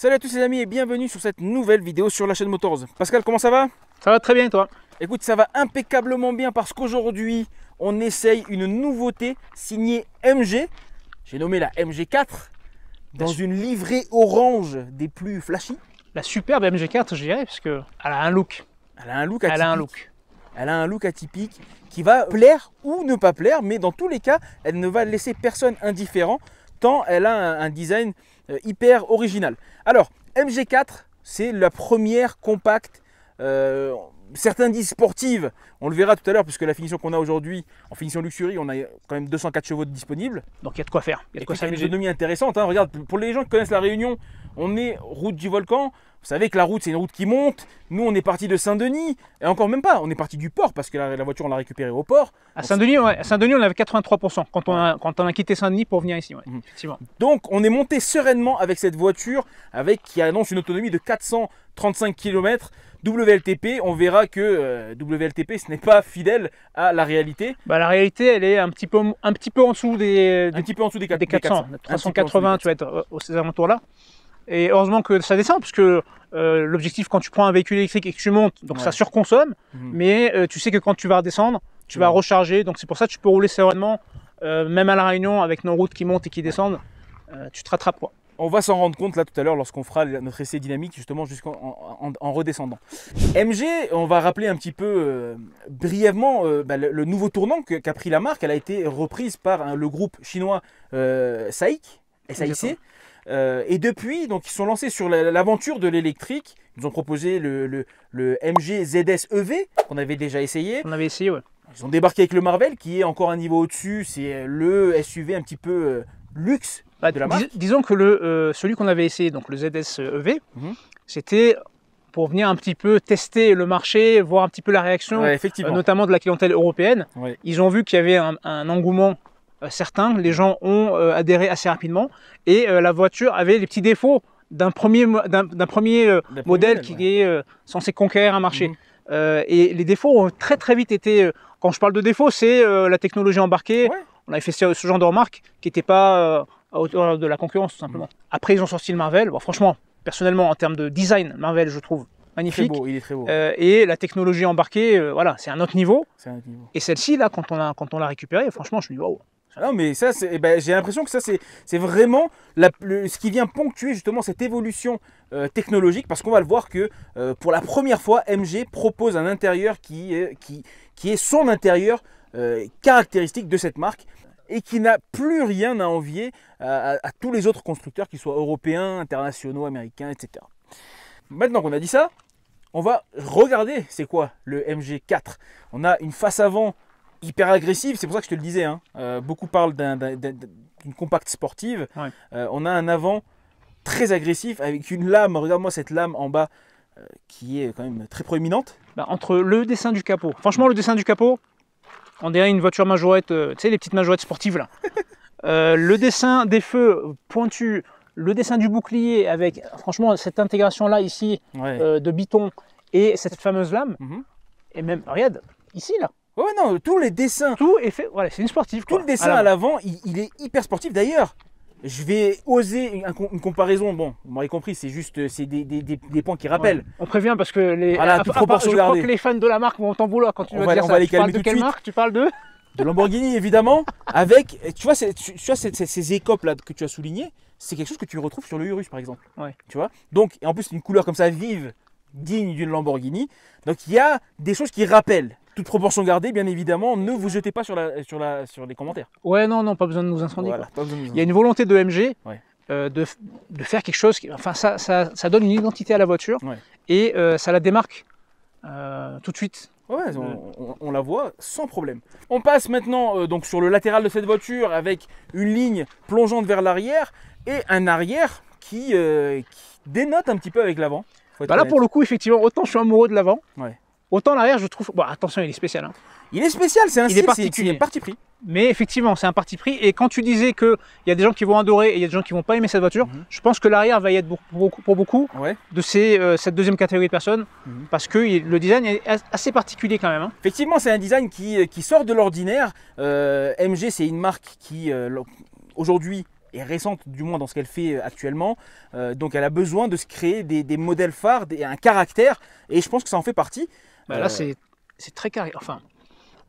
Salut à tous les amis et bienvenue sur cette nouvelle vidéo sur la chaîne Motors. Pascal, comment ça va? Ça va très bien et toi? Écoute, ça va impeccablement bien parce qu'aujourd'hui, on essaye une nouveauté signée MG. J'ai nommé la MG4 dans une livrée orange des plus flashy. La superbe MG4, je dirais, parce qu'elle a un look. Elle a un look atypique. Elle a un look. Elle a un look atypique qui va plaire ou ne pas plaire, mais dans tous les cas, elle ne va laisser personne indifférent tant elle a un design hyper original. Alors, MG4, c'est la première compacte, certains disent sportive, on le verra tout à l'heure, puisque la finition qu'on a aujourd'hui, en finition luxury, on a quand même 204 chevaux disponibles. Donc il y a de quoi faire, il y a de quoi s'amuser. Une autonomie intéressante, hein. Regarde, pour les gens qui connaissent la Réunion, on est route du Volcan. Vous savez que la route, c'est une route qui monte. Nous, on est parti de Saint-Denis. Et encore même pas, on est parti du port parce que la voiture, on l'a récupérée au port. À Saint-Denis, ouais. À Saint-Denis, on avait 83% quand on a quitté Saint-Denis pour venir ici. Ouais, effectivement. Donc, on est monté sereinement avec cette voiture qui annonce une autonomie de 435 km. WLTP, on verra que WLTP, ce n'est pas fidèle à la réalité. Bah, la réalité, elle est un petit peu en dessous des 400. 380, tu vas être aux ces alentours-là. Et heureusement que ça descend, parce que l'objectif quand tu prends un véhicule électrique et que tu montes, donc ça surconsomme, mais tu sais que quand tu vas redescendre, tu vas recharger, donc c'est pour ça que tu peux rouler sereinement, même à La Réunion, avec nos routes qui montent et qui descendent, tu te rattrapes quoi. On va s'en rendre compte là tout à l'heure lorsqu'on fera notre essai dynamique justement jusqu'en redescendant. MG, on va rappeler un petit peu brièvement le nouveau tournant qu'a pris la marque. Elle a été reprise par le groupe chinois SAIC. Et depuis, donc, ils sont lancés sur l'aventure de l'électrique. Ils nous ont proposé le MG ZS EV qu'on avait déjà essayé. On avait essayé, ouais. Ils ont débarqué avec le Marvel qui est encore un niveau au-dessus. C'est le SUV un petit peu luxe de la marque. Disons que celui qu'on avait essayé, donc le ZS EV, c'était pour venir un petit peu tester le marché, voir un petit peu la réaction, notamment de la clientèle européenne. Ouais. Ils ont vu qu'il y avait un engouement certain, les gens ont adhéré assez rapidement et la voiture avait les petits défauts d'un premier modèle qui est censé conquérir un marché. Et les défauts ont très vite été, quand je parle de défauts, c'est la technologie embarquée. Ouais. On avait fait ce genre de remarques qui n'étaient pas à hauteur de la concurrence tout simplement. Après ils ont sorti le Marvel, bon, franchement, personnellement en termes de design, Marvel je trouve magnifique. Très beau, il est très beau. Et la technologie embarquée, voilà, c'est un autre niveau. Et celle-ci là, quand on l'a récupérée, franchement je me dis waouh. Non mais ça, j'ai l'impression que ça c'est vraiment ce qui vient ponctuer justement cette évolution technologique, parce qu'on va le voir que pour la première fois MG propose un intérieur qui est son intérieur caractéristique de cette marque et qui n'a plus rien à envier à tous les autres constructeurs, qu'ils soient européens, internationaux, américains, etc. Maintenant qu'on a dit ça, on va regarder c'est quoi le MG4. On a une face avant hyper agressive, c'est pour ça que je te le disais, hein. Beaucoup parlent d'une compacte sportive. Ouais. On a un avant très agressif avec une lame, regarde-moi cette lame en bas qui est quand même très proéminente. Bah, entre le dessin du capot, franchement le dessin du capot, on dirait une voiture majorette, tu sais les petites majorettes sportives là. Le dessin des feux pointus, le dessin du bouclier avec franchement cette intégration là ici de biton et cette fameuse lame, et même regarde ici là. Ouais, non, tous les dessins. Tout est fait, voilà, c'est une sportive. Tout le dessin à l'avant, il est hyper sportif. D'ailleurs, je vais oser une comparaison. Bon, vous m'aurez compris, c'est juste des points qui rappellent. Ouais. On prévient parce que je crois que les fans de la marque vont t'en vouloir quand tu vas dire ça. Tu parles de quelle marque? Tu parles de Lamborghini, évidemment. Avec, tu vois ces écopes là que tu as soulignées, c'est quelque chose que tu retrouves sur le Urus, par exemple. Ouais. Tu vois. Donc, et en plus, une couleur comme ça vive, digne d'une Lamborghini. Donc, il y a des choses qui rappellent. Toute proportion gardée, bien évidemment, ne vous jetez pas sur les commentaires. Ouais, non, pas besoin de nous incendier. Voilà, il y a une volonté de MG de faire quelque chose, enfin ça donne une identité à la voiture et ça la démarque tout de suite. Ouais, on la voit sans problème. On passe maintenant donc sur le latéral de cette voiture avec une ligne plongeante vers l'arrière et un arrière qui dénote un petit peu avec l'avant. Bah là, pour le coup, effectivement, autant je suis amoureux de l'avant. Ouais. Autant l'arrière, je trouve. Bon, attention, il est spécial. Hein. Il est spécial, c'est un style, c'est un parti pris. Mais effectivement, c'est un parti pris. Et quand tu disais qu'il y a des gens qui vont adorer et il y a des gens qui vont pas aimer cette voiture, je pense que l'arrière va y être pour beaucoup de cette deuxième catégorie de personnes, parce que le design est assez particulier quand même. Hein. Effectivement, c'est un design qui sort de l'ordinaire. MG, c'est une marque qui aujourd'hui est récente, du moins dans ce qu'elle fait actuellement. Donc elle a besoin de se créer des modèles phares, un caractère, et je pense que ça en fait partie. Là, c'est très carré. Enfin,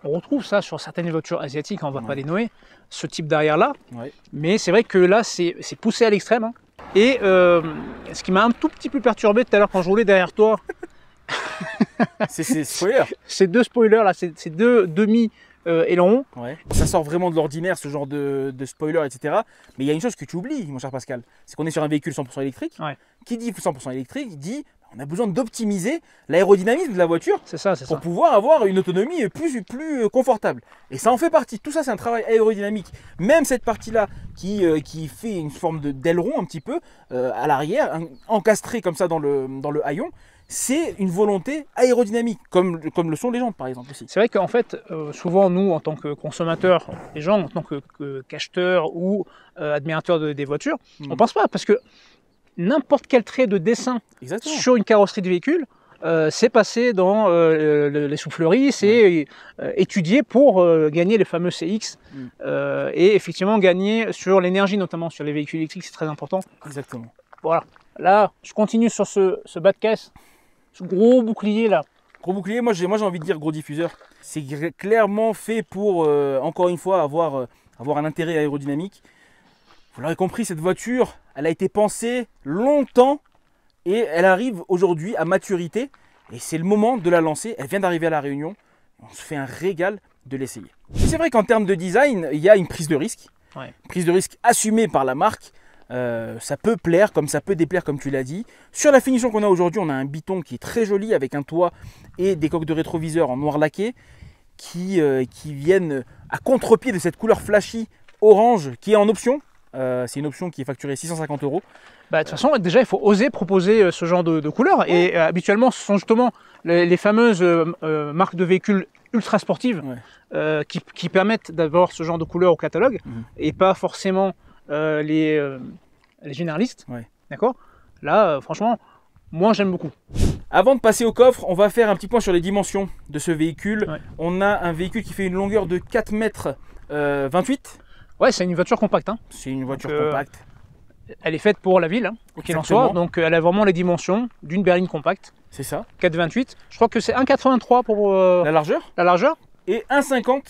on retrouve ça sur certaines voitures asiatiques, on ne va pas les nommer, ce type d'arrière-là. Ouais. Mais c'est vrai que là, c'est poussé à l'extrême. Hein. Et ce qui m'a un tout petit peu perturbé tout à l'heure quand je roulais derrière toi, c'est spoilers. Ces deux spoilers là, ces deux demi-ailerons. Ouais. Ça sort vraiment de l'ordinaire, ce genre de spoiler, etc. Mais il y a une chose que tu oublies, mon cher Pascal, c'est qu'on est sur un véhicule 100% électrique. Ouais. Qui dit 100% électrique dit on a besoin d'optimiser l'aérodynamisme de la voiture pour pouvoir avoir une autonomie plus confortable. Et ça en fait partie. Tout ça, c'est un travail aérodynamique. Même cette partie-là qui fait une forme d'aileron un petit peu à l'arrière, encastré comme ça dans le haillon, c'est une volonté aérodynamique, comme le sont les jantes par exemple aussi. C'est vrai qu'en fait, souvent nous, en tant que consommateurs, les gens en tant qu'acheteurs ou admirateurs des voitures, on ne pense pas parce que n'importe quel trait de dessin sur une carrosserie de véhicule, c'est passé dans les souffleries, c'est étudié pour gagner les fameux CX et effectivement gagner sur l'énergie, notamment sur les véhicules électriques, c'est très important. Exactement. Voilà. Là, je continue sur ce bas de caisse, ce gros bouclier là. Gros bouclier, moi j'ai envie de dire gros diffuseur. C'est clairement fait pour, encore une fois, avoir un intérêt aérodynamique. Vous l'aurez compris, cette voiture, elle a été pensée longtemps et elle arrive aujourd'hui à maturité. Et c'est le moment de la lancer. Elle vient d'arriver à La Réunion. On se fait un régal de l'essayer. C'est vrai qu'en termes de design, il y a une prise de risque. Ouais. Une prise de risque assumée par la marque. Ça peut plaire comme ça peut déplaire, comme tu l'as dit. Sur la finition qu'on a aujourd'hui, on a un biton qui est très joli avec un toit et des coques de rétroviseur en noir laqué qui viennent à contre-pied de cette couleur flashy orange qui est en option. C'est une option qui est facturée 650 €. De toute façon, déjà, il faut oser proposer ce genre de couleurs. Ouais. Et habituellement, ce sont justement les fameuses marques de véhicules ultra sportives qui permettent d'avoir ce genre de couleurs au catalogue et pas forcément les généralistes. Ouais. D'accord ? Là, franchement, moi, j'aime beaucoup. Avant de passer au coffre, on va faire un petit point sur les dimensions de ce véhicule. Ouais. On a un véhicule qui fait une longueur de 4,28 m. Ouais, c'est une voiture compacte. Hein. C'est une voiture compacte. Elle est faite pour la ville, qu'il en soit. Donc elle a vraiment les dimensions d'une berline compacte. C'est ça. 4,28. Je crois que c'est 1,83 pour la largeur. La largeur. Et 1,50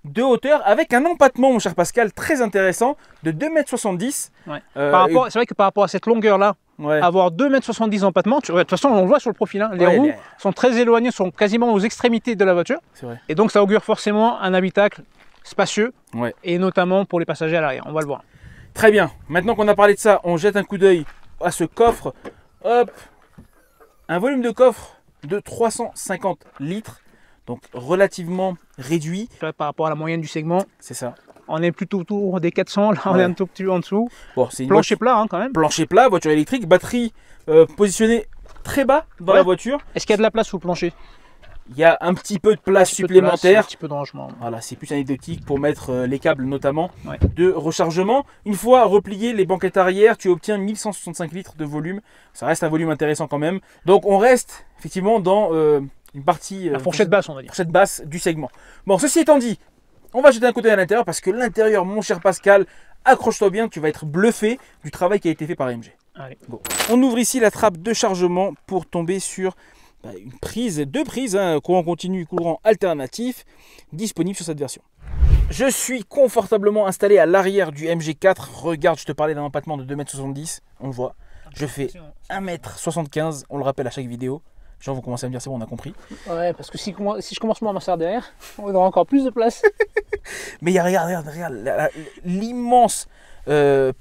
de hauteur avec un empattement, mon cher Pascal, très intéressant, de 2,70 m. Ouais. C'est vrai que par rapport à cette longueur-là, avoir 2,70 m d'empattement, de toute façon on le voit sur le profil, hein, les roues sont très éloignées, sont quasiment aux extrémités de la voiture. C'est vrai. Et donc ça augure forcément un habitacle spacieux, et notamment pour les passagers à l'arrière, on va le voir. Très bien, maintenant qu'on a parlé de ça, on jette un coup d'œil à ce coffre. Hop, un volume de coffre de 350 litres, donc relativement réduit. Par rapport à la moyenne du segment, c'est ça. On est plutôt autour des 400, là on est un tout petit peu en dessous. Bon, c'est plancher plat quand même. Plancher plat, voiture électrique, batterie positionnée très bas dans la voiture. Est-ce qu'il y a de la place sous le plancher ? Il y a un petit peu de place supplémentaire. Un petit peu de rangement. Voilà, c'est plus anecdotique pour mettre les câbles notamment de rechargement. Une fois replié les banquettes arrière, tu obtiens 1165 litres de volume. Ça reste un volume intéressant quand même. Donc on reste effectivement dans une partie... la fourchette basse, on va dire. Fourchette basse du segment. Bon, ceci étant dit, on va jeter un coup d'œil à l'intérieur parce que l'intérieur, mon cher Pascal, accroche-toi bien, tu vas être bluffé du travail qui a été fait par MG. Allez. Bon. On ouvre ici la trappe de chargement pour tomber sur... deux prises, courant continu, courant alternatif, disponible sur cette version. Je suis confortablement installé à l'arrière du MG4. Regarde, je te parlais d'un empattement de 2,70 m, on le voit. Je fais 1,75 m, on le rappelle à chaque vidéo. Les gens vont commencer à me dire c'est bon, on a compris. Ouais, parce que si je commence moi à m'asseoir derrière, on aura encore plus de place. Mais regarde l'immense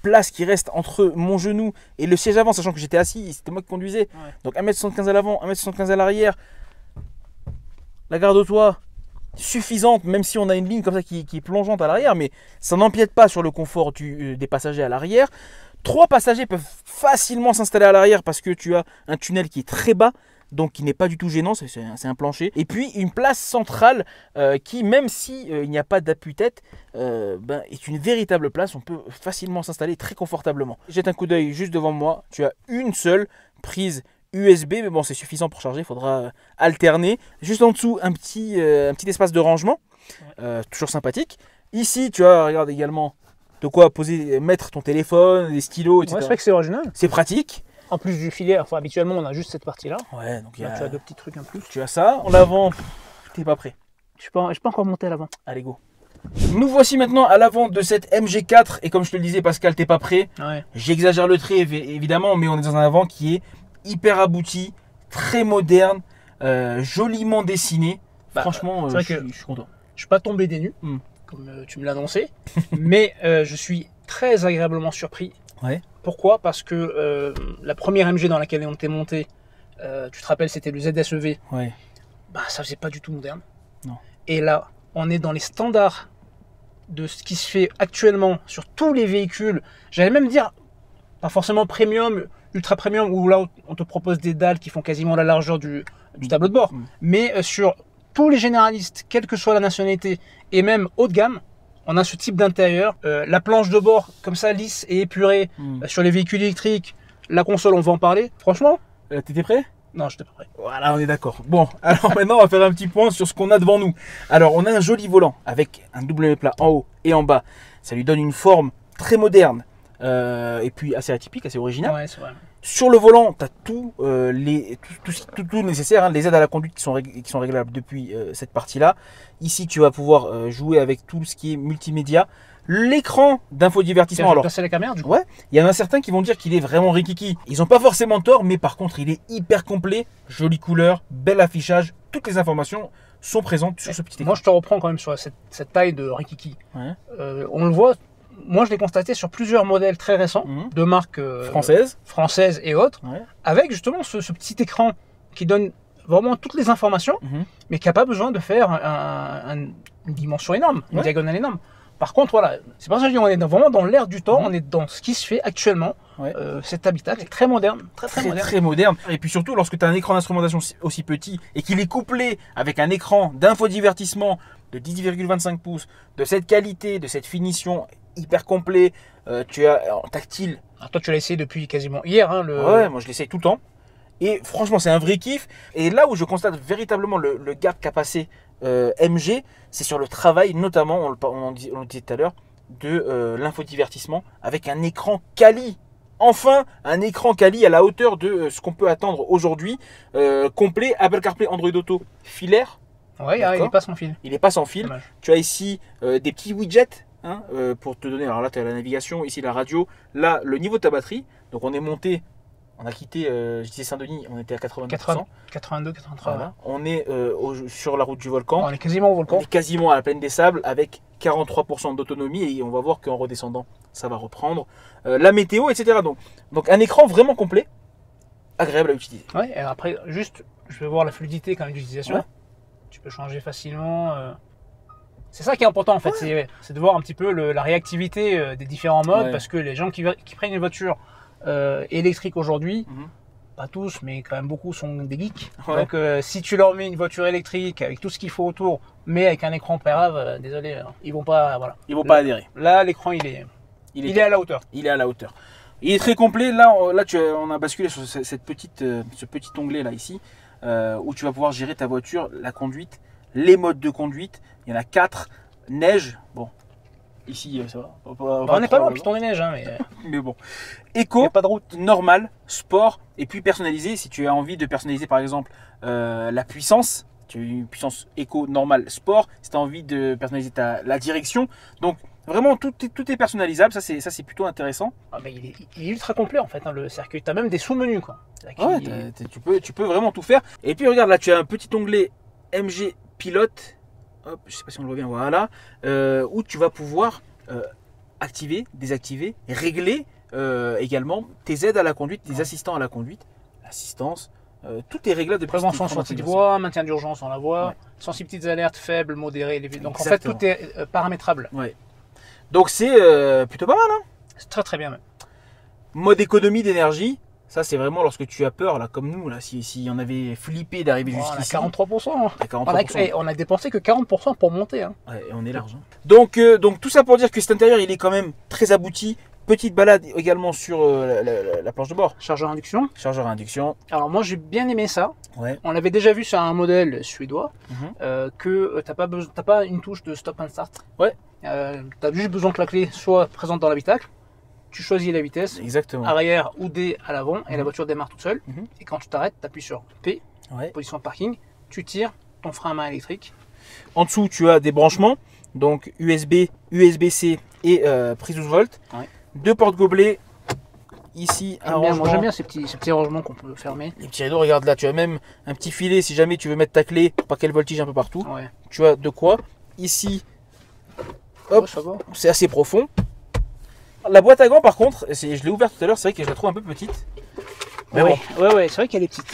place qui reste entre mon genou et le siège avant, sachant que j'étais assis, c'était moi qui conduisais. Ouais. Donc 1,75 m à l'avant, 1,75 m à l'arrière. La garde au toit suffisante, même si on a une ligne comme ça qui est plongeante à l'arrière, mais ça n'empiète pas sur le confort des passagers à l'arrière. 3 passagers peuvent facilement s'installer à l'arrière parce que tu as un tunnel qui est très bas, donc qui n'est pas du tout gênant, c'est un plancher. Et puis une place centrale qui, même s'il n'y a pas d'appui-tête, est une véritable place. On peut facilement s'installer très confortablement. Jette un coup d'œil juste devant moi, tu as une seule prise USB, mais bon, c'est suffisant pour charger, il faudra alterner. Juste en dessous, un petit espace de rangement, toujours sympathique. Ici, tu as, regarde également, de quoi poser, mettre ton téléphone, des stylos, etc. Ouais, c'est vrai que c'est original. C'est pratique. En plus du filet, enfin, habituellement on a juste cette partie-là. Ouais, donc là, tu as deux petits trucs en plus. Tu as ça. En avant, t'es pas prêt. Je suis pas encore monté à l'avant. Allez, go. Nous voici maintenant à l'avant de cette MG4 et comme je te le disais Pascal, t'es pas prêt. Ouais. J'exagère le trait évidemment, mais on est dans un avant qui est hyper abouti, très moderne, joliment dessiné. Franchement, je suis content. Je suis pas tombé des nues, comme tu me l'as annoncé, mais je suis très agréablement surpris. Ouais. Pourquoi? Parce que la première MG dans laquelle on était monté, tu te rappelles, c'était le ZSEV. Ouais. Bah, ça faisait pas du tout moderne. Non. Et là, on est dans les standards de ce qui se fait actuellement sur tous les véhicules. J'allais même dire, pas forcément premium, ultra premium, où là on te propose des dalles qui font quasiment la largeur du tableau de bord. Mais sur tous les généralistes, quelle que soit la nationalité, et même haut de gamme, on a ce type d'intérieur. La planche de bord, comme ça, lisse et épurée, sur les véhicules électriques. La console, on va en parler. Franchement. T'étais prêt? Non, je n'étais pas prêt. Voilà, on est d'accord. Bon, alors maintenant, on va faire un petit point sur ce qu'on a devant nous. Alors, on a un joli volant avec un double plat en haut et en bas. Ça lui donne une forme très moderne et puis assez atypique, assez originale. Ouais, c'est vrai. Sur le volant, tu as tout nécessaire, hein, les aides à la conduite qui sont réglables depuis cette partie-là. Ici, tu vas pouvoir jouer avec tout ce qui est multimédia. L'écran d'infodivertissement. Alors, passer la caméra, du coup. Ouais, il y en a certains qui vont dire qu'il est vraiment rikiki. Ils n'ont pas forcément tort, mais par contre, il est hyper complet, jolie couleur, bel affichage. Toutes les informations sont présentes sur ce petit écran. Moi, je te reprends quand même sur cette taille de rikiki. Ouais. On le voit. Moi, je l'ai constaté sur plusieurs modèles très récents de marques françaises et autres, avec justement ce petit écran qui donne vraiment toutes les informations, mais qui n'a pas besoin de faire une dimension énorme, une diagonale énorme. Par contre, voilà, c'est pour ça que je dis, on est vraiment dans l'air du temps, on est dans ce qui se fait actuellement. Cet habitacle est très moderne, très moderne. Et puis surtout, lorsque tu as un écran d'instrumentation aussi petit et qu'il est couplé avec un écran d'infodivertissement de 10,25 pouces, de cette qualité, de cette finition hyper complet, tu as en tactile. Alors toi, tu l'as essayé depuis quasiment hier. Hein, Ouais, moi je l'essaye tout le temps. Et franchement, c'est un vrai kiff. Et là où je constate véritablement le gap qu'a passé MG, c'est sur le travail, notamment, on le disait tout à l'heure, de l'infodivertissement avec un écran quali. Enfin, un écran quali à la hauteur de ce qu'on peut attendre aujourd'hui. Complet, Apple CarPlay, Android Auto, filaire. Ouais, il n'est pas sans fil. Il n'est pas sans fil. Dommage. Tu as ici des petits widgets. Hein, pour te donner, alors là tu as la navigation, ici la radio, là le niveau de ta batterie. Donc on est monté, on a quitté, je disais Saint-Denis, on était à 82%. 82, 83. Voilà. On est sur la route du volcan. On est quasiment au volcan. On est quasiment à la plaine des sables avec 43% d'autonomie et on va voir qu'en redescendant ça va reprendre. La météo, etc. Donc un écran vraiment complet, agréable à utiliser. Ouais, et après juste, je vais voir la fluidité quand même d'utilisation. Ouais. Tu peux changer facilement. C'est ça qui est important en fait, c'est de voir un petit peu la réactivité des différents modes, parce que les gens qui prennent une voiture électrique aujourd'hui, pas tous, mais quand même beaucoup sont des geeks. Donc si tu leur mets une voiture électrique avec tout ce qu'il faut autour, mais avec un écran pas grave, désolé, ils vont pas, voilà. Ils vont pas adhérer. Là, l'écran il est à la hauteur. Il est à la hauteur. Il est très complet. Là on a basculé sur ce petit onglet là ici, où tu vas pouvoir gérer ta voiture, la conduite, les modes de conduite. Il y en a 4. Neige, bon, ici ça va. On n'est pas loin, piston des neiges, hein, mais bon. Éco, pas de route. Normal, sport, et puis personnalisé. Si tu as envie de personnaliser par exemple la puissance, tu as une puissance éco, normal, sport. Si tu as envie de personnaliser la direction. Donc vraiment tout est personnalisable, ça c'est plutôt intéressant. Ah, mais il est ultra complet en fait, hein, le circuit. Tu as même des sous-menus quoi. Ouais, tu peux vraiment tout faire. Et puis regarde là, tu as un petit onglet MG Pilote. Hop, je sais pas si on le voit bien, voilà, où tu vas pouvoir activer, désactiver, régler également tes aides à la conduite, tes assistants à la conduite, l'assistance, tout est réglable de prévention sortie de voie, maintien d'urgence dans la voie, sensibilité des alertes faibles, modérées, élevées. Donc exactement. En fait tout est paramétrable. Ouais. Donc c'est plutôt pas mal, hein. C'est très très bien même. Mode économie d'énergie. Ça, c'est vraiment lorsque tu as peur, là, comme nous, là, si on avait flippé d'arriver jusqu'ici. On a 43%. À 43%. On a dépensé que 40% pour monter. Hein. Ouais, et on est large. Hein. Donc, tout ça pour dire que cet intérieur, il est quand même très abouti, Petite balade également sur la planche de bord. Chargeur induction. Chargeur induction. Alors moi j'ai bien aimé ça. Ouais. On l'avait déjà vu sur un modèle suédois que t'as pas une touche de stop and start. Ouais. T'as juste besoin que la clé soit présente dans l'habitacle. Tu choisis la vitesse. Exactement. Arrière ou D à l'avant et la voiture démarre toute seule. Et quand tu t'arrêtes, tu appuies sur P, position de parking. Tu tires ton frein à main électrique. En dessous, tu as des branchements, donc USB, USB-C et prise 12 volts. Ouais. 2 portes gobelets. Ici, un rangement. Moi j'aime bien ces petits rangements qu'on peut fermer. Les petits rideaux, regarde là, tu as même un petit filet si jamais tu veux mettre ta clé pour pas qu'elle voltige un peu partout. Ouais. Tu as de quoi. Ici, hop, c'est assez profond. La boîte à gants, par contre, je l'ai ouverte tout à l'heure, c'est vrai que je la trouve un peu petite. Mais ouais, bon. Ouais, c'est vrai qu'elle est petite.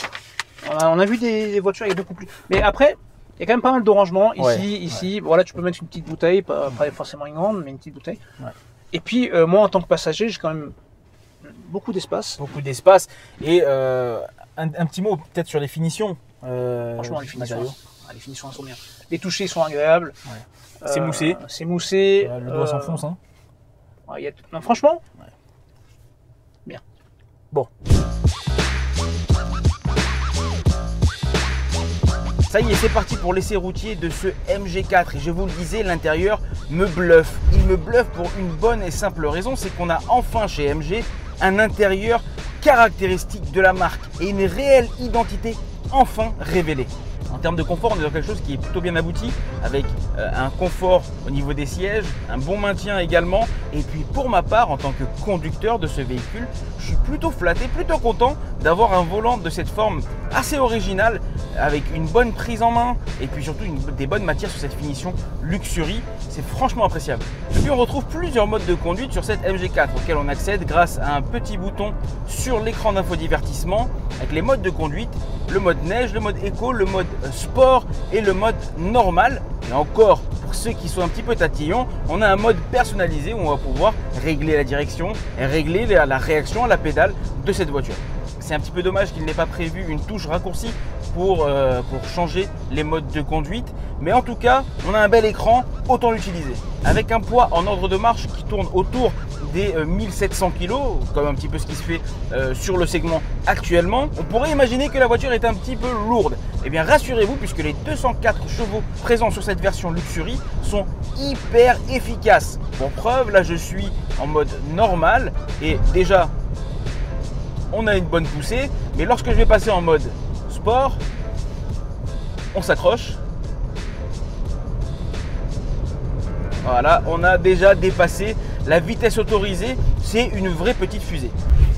On a vu des voitures avec beaucoup plus. Mais après, il y a quand même pas mal de rangements. Ici, voilà, tu peux mettre une petite bouteille, pas forcément une grande, mais une petite bouteille. Ouais. Et puis, moi, en tant que passager, j'ai quand même beaucoup d'espace. Beaucoup d'espace. Et un petit mot peut-être sur les finitions. Franchement, les finitions sont bien. Les touchés sont agréables. Ouais. C'est moussé. C'est moussé. Le doigt s'enfonce. Hein. Non, franchement, bien. Bon. Ça y est, c'est parti pour l'essai routier de ce MG4 et je vous le disais, l'intérieur me bluffe. Il me bluffe pour une bonne et simple raison, c'est qu'on a enfin chez MG un intérieur caractéristique de la marque et une réelle identité enfin révélée. En termes de confort, on est dans quelque chose qui est plutôt bien abouti, avec un confort au niveau des sièges, un bon maintien également. Et puis pour ma part, en tant que conducteur de ce véhicule, je suis plutôt flatté, plutôt content d'avoir un volant de cette forme assez originale, avec une bonne prise en main et puis surtout des bonnes matières sur cette finition Luxury. C'est franchement appréciable. Et puis on retrouve plusieurs modes de conduite sur cette MG4 auquel on accède grâce à un petit bouton sur l'écran d'infodivertissement avec les modes de conduite, le mode neige, le mode éco, le mode sport et le mode normal. Et encore, pour ceux qui sont un petit peu tatillons, on a un mode personnalisé où on va pouvoir régler la direction et régler la réaction à la pédale de cette voiture. C'est un petit peu dommage qu'il n'ait pas prévu une touche raccourcie pour changer les modes de conduite. Mais en tout cas, on a un bel écran, autant l'utiliser. Avec un poids en ordre de marche qui tourne autour des 1700 kg, comme un petit peu ce qui se fait sur le segment actuellement, on pourrait imaginer que la voiture est un petit peu lourde. Eh bien rassurez-vous, puisque les 204 chevaux présents sur cette version Luxury sont hyper efficaces. Pour preuve, là je suis en mode normal et déjà on a une bonne poussée, mais lorsque je vais passer en mode sport, on s'accroche. Voilà, on a déjà dépassé la vitesse autorisée, c'est une vraie petite fusée.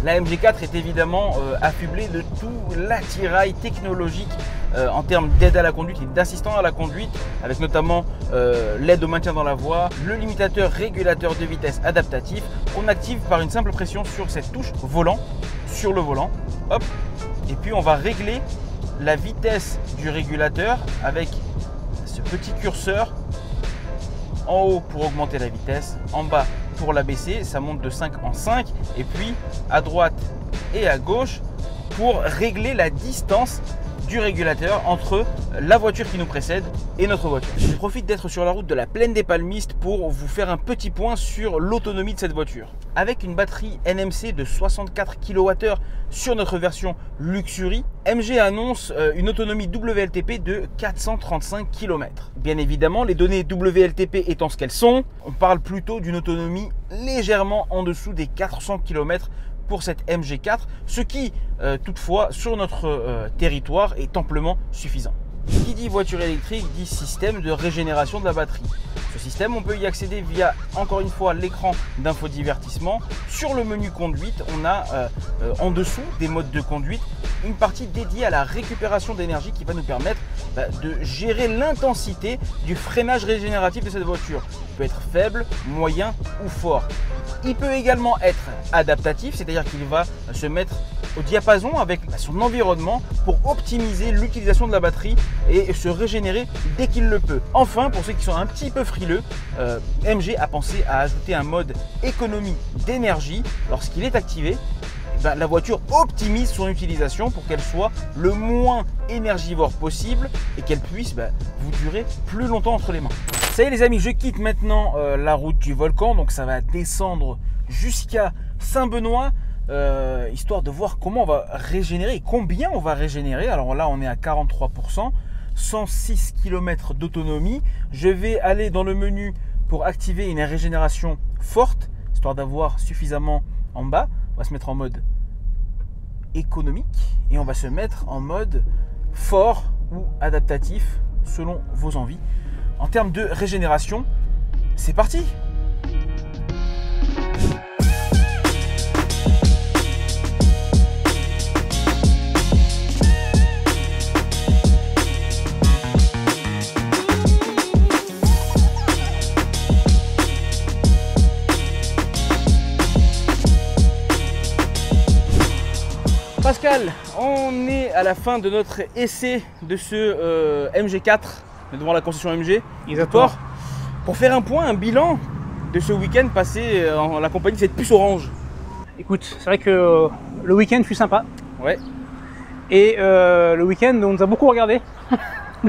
La MG4 est évidemment affublée de tout l'attirail technologique en termes d'aide à la conduite et d'assistant à la conduite, avec notamment l'aide au maintien dans la voie, le limitateur régulateur de vitesse adaptatif qu'on active par une simple pression sur cette touche volant, sur le volant, hop, et puis on va régler la vitesse du régulateur avec ce petit curseur en haut pour augmenter la vitesse, en bas pour la baisser, ça monte de 5 en 5 et puis à droite et à gauche pour régler la distance du régulateur entre la voiture qui nous précède et notre voiture. Je profite d'être sur la route de la Plaine des Palmistes pour vous faire un petit point sur l'autonomie de cette voiture. Avec une batterie NMC de 64 kWh sur notre version Luxury, MG annonce une autonomie WLTP de 435 km. Bien évidemment, les données WLTP étant ce qu'elles sont, on parle plutôt d'une autonomie légèrement en dessous des 400 km pour cette MG4, ce qui toutefois sur notre territoire est amplement suffisant. Qui dit voiture électrique dit système de régénération de la batterie. Ce système, on peut y accéder via, encore une fois, l'écran d'infodivertissement. Sur le menu conduite, on a en dessous des modes de conduite une partie dédiée à la récupération d'énergie qui va nous permettre de gérer l'intensité du freinage régénératif de cette voiture. Il peut être faible, moyen ou fort. Il peut également être adaptatif, c'est-à-dire qu'il va se mettre au diapason avec son environnement pour optimiser l'utilisation de la batterie et se régénérer dès qu'il le peut. Enfin, pour ceux qui sont un petit peu frileux, MG a pensé à ajouter un mode économie d'énergie. Lorsqu'il est activé, la voiture optimise son utilisation pour qu'elle soit le moins énergivore possible et qu'elle puisse vous durer plus longtemps entre les mains. Ça y est les amis, je quitte maintenant la route du volcan, donc ça va descendre jusqu'à Saint-Benoît, histoire de voir comment on va régénérer et combien on va régénérer. Alors là, on est à 43%, 106 km d'autonomie. Je vais aller dans le menu pour activer une régénération forte, histoire d'avoir suffisamment en bas. On va se mettre en mode économique et on va se mettre en mode fort ou adaptatif selon vos envies. En termes de régénération, c'est parti! Pascal, on est à la fin de notre essai de ce MG4 devant la concession MG. Exactement. Pour faire un point, un bilan de ce week-end passé en la compagnie de cette puce orange. Écoute, c'est vrai que le week-end fut sympa. Ouais. Et le week-end, on nous a beaucoup regardé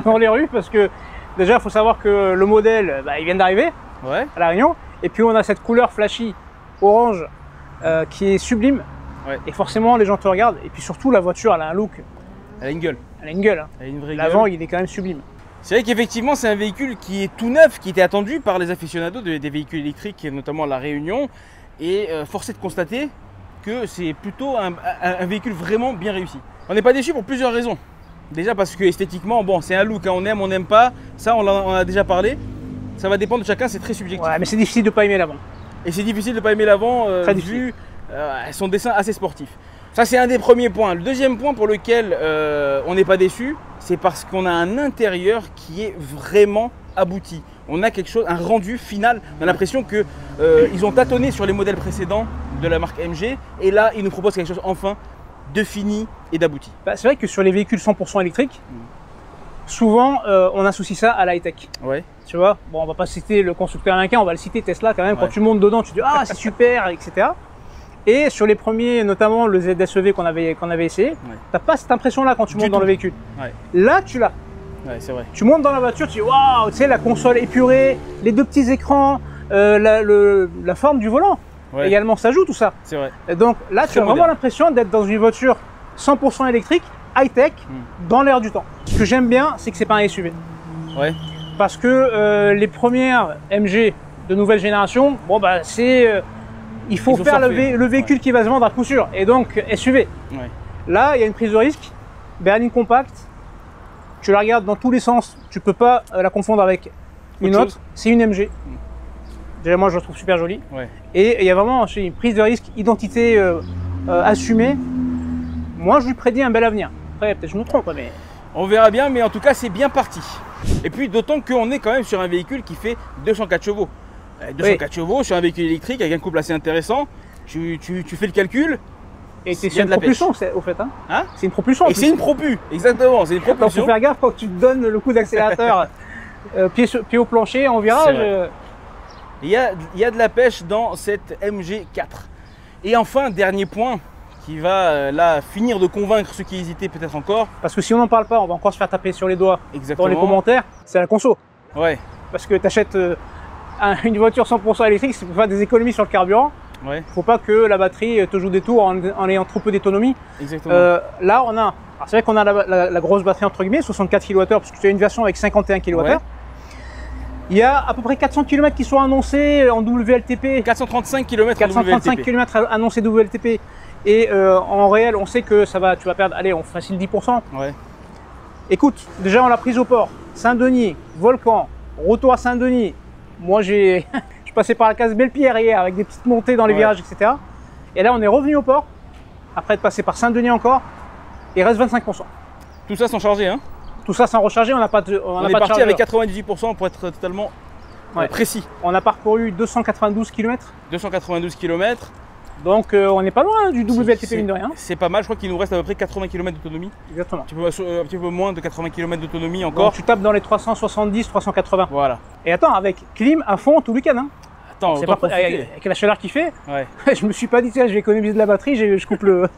dans les rues parce que déjà, il faut savoir que le modèle, il vient d'arriver à La Réunion. Et puis, on a cette couleur flashy orange qui est sublime. Ouais. Et forcément, les gens te regardent. Et puis surtout, la voiture, elle a un look. Elle a une gueule. Elle a une gueule. Hein. Elle a une vraie L'avant, gueule. il est quand même sublime. C'est vrai qu'effectivement, c'est un véhicule qui est tout neuf, qui était attendu par les aficionados des véhicules électriques, notamment à La Réunion. Et force est de constater que c'est plutôt un véhicule vraiment bien réussi. On n'est pas déçu pour plusieurs raisons. Déjà parce que esthétiquement, bon, c'est un look, hein, on aime, on n'aime pas. Ça, on en a déjà parlé. Ça va dépendre de chacun, c'est très subjectif. Ouais, mais c'est difficile de ne pas aimer l'avant. Et c'est difficile de ne pas aimer l'avant vu son dessin assez sportif. Ça, c'est un des premiers points. Le deuxième point pour lequel on n'est pas déçu, c'est parce qu'on a un intérieur qui est vraiment abouti. On a quelque chose, un rendu final. On a l'impression qu'ils ont tâtonné sur les modèles précédents de la marque MG. Et là, ils nous proposent quelque chose enfin de fini et d'abouti. C'est vrai que sur les véhicules 100% électriques, souvent on associe ça à l'high-tech. Ouais. Tu vois, bon, on va pas citer le constructeur américain, on va le citer Tesla quand même. Quand tu montes dedans, tu te dis ah c'est super, etc. Et sur les premiers, notamment le ZSEV qu'on avait essayé, t'as pas cette impression-là quand tu montes dans le véhicule. Là, tu l'as. Ouais, c'est vrai. Tu montes dans la voiture, tu dis waouh, tu sais, la console épurée, les deux petits écrans, la forme du volant. Également, ça joue tout ça. C'est vrai. Et donc là, tu as vraiment l'impression d'être dans une voiture 100% électrique, high-tech, dans l'air du temps. Ce que j'aime bien, c'est que c'est pas un SUV. Ouais. Parce que les premières MG de nouvelle génération, bon bah c'est il faut faire le véhicule qui va se vendre à coup sûr, et donc SUV. Ouais. Là, il y a une prise de risque, berline compacte, tu la regardes dans tous les sens, tu peux pas la confondre avec une autre, c'est une MG. Déjà moi je la trouve super jolie. Ouais. Et il y a vraiment une prise de risque, identité assumée. Moi je lui prédis un bel avenir. Après peut-être je me trompe, mais... On verra bien, mais en tout cas c'est bien parti. Et puis d'autant qu'on est quand même sur un véhicule qui fait 204 chevaux. 204 chevaux sur un véhicule électrique avec un couple assez intéressant. Tu fais le calcul. Et c'est une propulsion au fait. Hein, c'est une propulsion. Et c'est une propu, exactement. C'est une propulsion. Il faut faire gaffe quand tu te donnes le coup d'accélérateur pied au plancher en virage. Il y a de la pêche dans cette MG4. Et enfin, dernier point qui va là finir de convaincre ceux qui hésitaient peut-être encore. Parce que si on n'en parle pas, on va encore se faire taper sur les doigts dans les commentaires. C'est la conso. Ouais. Parce que tu achètes une voiture 100% électrique, c'est pour faire des économies sur le carburant. Ouais. Faut pas que la batterie te joue des tours en ayant trop peu d'autonomie. Exactement. Là, on a. C'est vrai qu'on a la grosse batterie entre guillemets, 64 kWh, parce que tu as une version avec 51 kWh. Ouais. Il y a à peu près 400 km qui sont annoncés en WLTP. 435 km 435 km annoncés WLTP. Et en réel, on sait que tu vas perdre, allez, on facile 10%. Ouais. Écoute, déjà on l'a prise au port. Saint-Denis, Volcan, retour à Saint-Denis. Moi, je suis passé par la case Belle-Pierre hier avec des petites montées dans les virages, etc. Et là, on est revenu au port, après être passé par Saint-Denis encore. Il reste 25%. Tout ça sans charger, hein? Tout ça sans recharger, on n'a pas de On est parti avec 98% pour être totalement précis. On a parcouru 292 km. 292 km. Donc on n'est pas loin du WLTP mine de rien. C'est pas mal, je crois qu'il nous reste à peu près 80 km d'autonomie. Exactement. Un petit peu moins de 80 km d'autonomie encore. Donc, tu tapes dans les 370, 380. Voilà. Et attends, avec clim à fond tout le week-end. Hein. Attends, avec la chaleur qu'il fait, je me suis pas dit, tiens, je vais économiser de la batterie, je coupe le...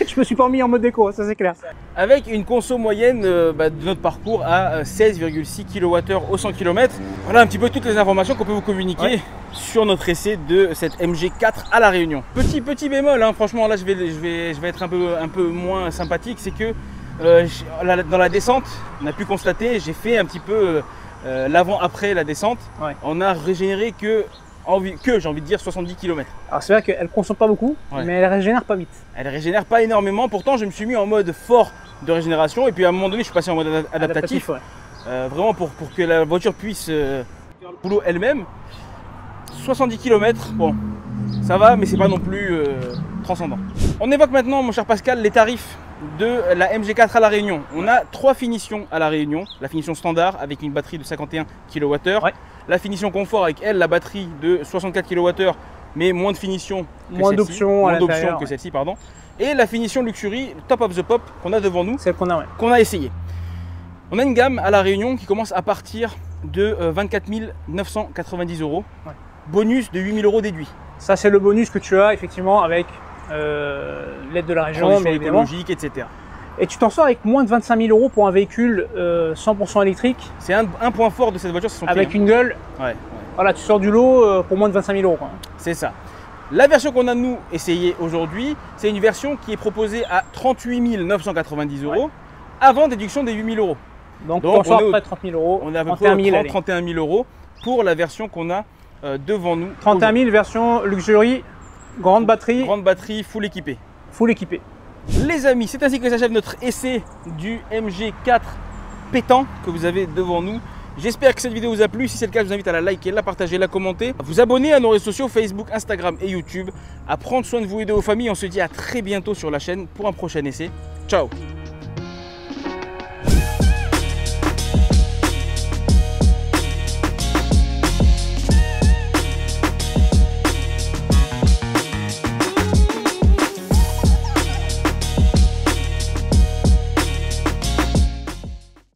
je me suis pas remis en mode déco, ça c'est clair. Avec une conso moyenne de notre parcours à 16,6 kWh au 100 km. Voilà un petit peu toutes les informations qu'on peut vous communiquer sur notre essai de cette MG4 à La Réunion. Petit bémol, hein, franchement là je vais être un peu moins sympathique, c'est que dans la descente, on a pu constater, j'ai fait un petit peu l'avant-après la descente, ouais. On a régénéré que j'ai envie de dire 70 km. Alors c'est vrai qu'elle ne consomme pas beaucoup, ouais. Mais elle régénère pas vite. Elle régénère pas énormément, pourtant je me suis mis en mode fort de régénération et puis à un moment donné je suis passé en mode adaptatif ouais. Vraiment pour que la voiture puisse faire le boulot elle-même. 70 km, bon ça va mais c'est pas non plus transcendant. On évoque maintenant mon cher Pascal les tarifs de la MG4 à La Réunion. On a 3 finitions à La Réunion. La finition standard avec une batterie de 51 kWh. Ouais. La finition confort avec elle, la batterie de 64 kWh mais moins de finition que moins d'options que celle-ci, pardon. Et la finition Luxury Top of the Pop qu'on a devant nous, celle qu'on a, ouais. Qu'on a essayé. On a une gamme à La Réunion qui commence à partir de 24 990 €. Ouais. Bonus de 8 000 € déduit. Ça c'est le bonus que tu as effectivement avec l'aide de la région, mais écologique, etc. Et tu t'en sors avec moins de 25 000 € pour un véhicule 100% électrique. C'est un point fort de cette voiture, c'est son prix. Avec une gueule. Ouais. Voilà, tu sors du lot pour moins de 25 000 €. C'est ça. La version qu'on a nous essayé aujourd'hui, c'est une version qui est proposée à 38 990 €, ouais. Avant déduction des 8 000 €. Donc on sort près de 30 000 €. On est à peu près 31 000 € pour la version qu'on a devant nous. 31 000 version Luxury, grande batterie. Grande batterie, full équipée. Full équipée. Les amis, c'est ainsi que s'achève notre essai du MG4 pétant que vous avez devant nous. J'espère que cette vidéo vous a plu. Si c'est le cas, je vous invite à la liker, la partager, la commenter, à vous abonner à nos réseaux sociaux Facebook, Instagram et YouTube, à prendre soin de vous et de vos familles. On se dit à très bientôt sur la chaîne pour un prochain essai. Ciao!